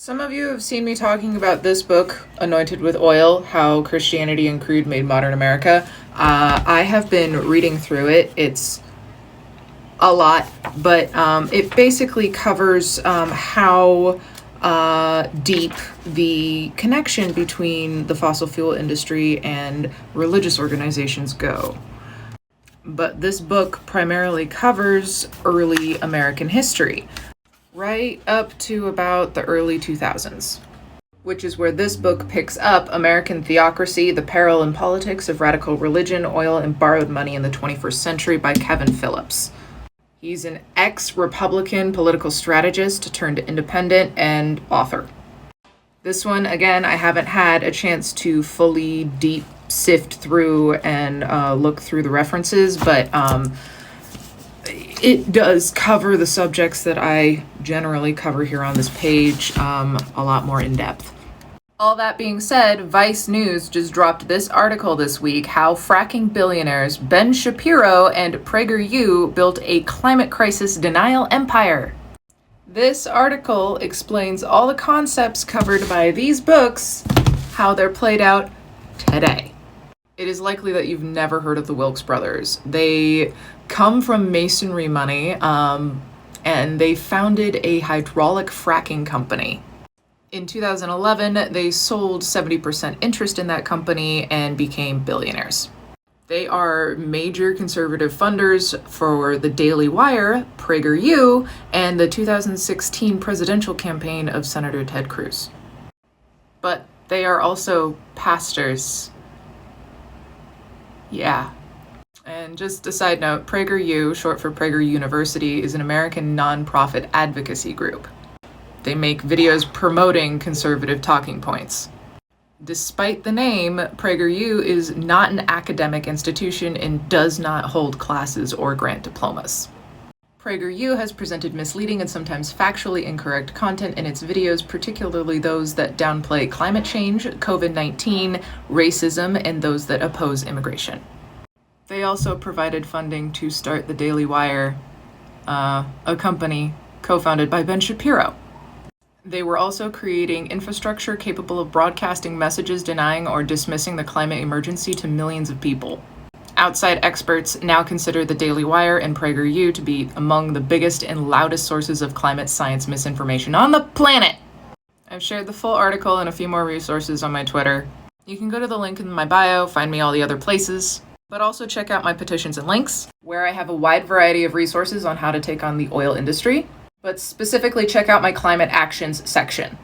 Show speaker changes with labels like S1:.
S1: Some of you have seen me talking about this book, Anointed with Oil, How Christianity and Crude Made Modern America. I have been reading through it. It's a lot, but it basically covers how deep the connection between the fossil fuel industry and religious organizations go. But this book primarily covers early American history, right up to about the early 2000s, which is where this book picks up American Theocracy, The Peril and Politics of Radical Religion, Oil, and Borrowed Money in the 21st Century by Kevin Phillips. He's an ex-Republican political strategist turned independent and author. This one, again, I haven't had a chance to fully deep sift through and look through the references, but it does cover the subjects that I generally cover here on this page a lot more in depth. All that being said, Vice News just dropped this article this week, how fracking billionaires Ben Shapiro and PragerU built a climate crisis denial empire. This article explains all the concepts covered by these books, how they're played out today. It is likely that you've never heard of the Wilkes brothers. They come from masonry money, and they founded a hydraulic fracking company. In 2011, they sold 70% interest in that company and became billionaires. They are major conservative funders for the Daily Wire, PragerU, and the 2016 presidential campaign of Senator Ted Cruz. But they are also pastors. Yeah. And just a side note, PragerU, short for Prager University, is an American nonprofit advocacy group. They make videos promoting conservative talking points. Despite the name, PragerU is not an academic institution and does not hold classes or grant diplomas. PragerU has presented misleading and sometimes factually incorrect content in its videos, particularly those that downplay climate change, COVID-19, racism, and those that oppose immigration. They also provided funding to start the Daily Wire, a company co-founded by Ben Shapiro. They were also creating infrastructure capable of broadcasting messages denying or dismissing the climate emergency to millions of people. Outside experts now consider the Daily Wire and PragerU to be among the biggest and loudest sources of climate science misinformation on the planet. I've shared the full article and a few more resources on my Twitter. You can go to the link in my bio, find me all the other places, but also check out my petitions and links, where I have a wide variety of resources on how to take on the oil industry, but specifically check out my climate actions section.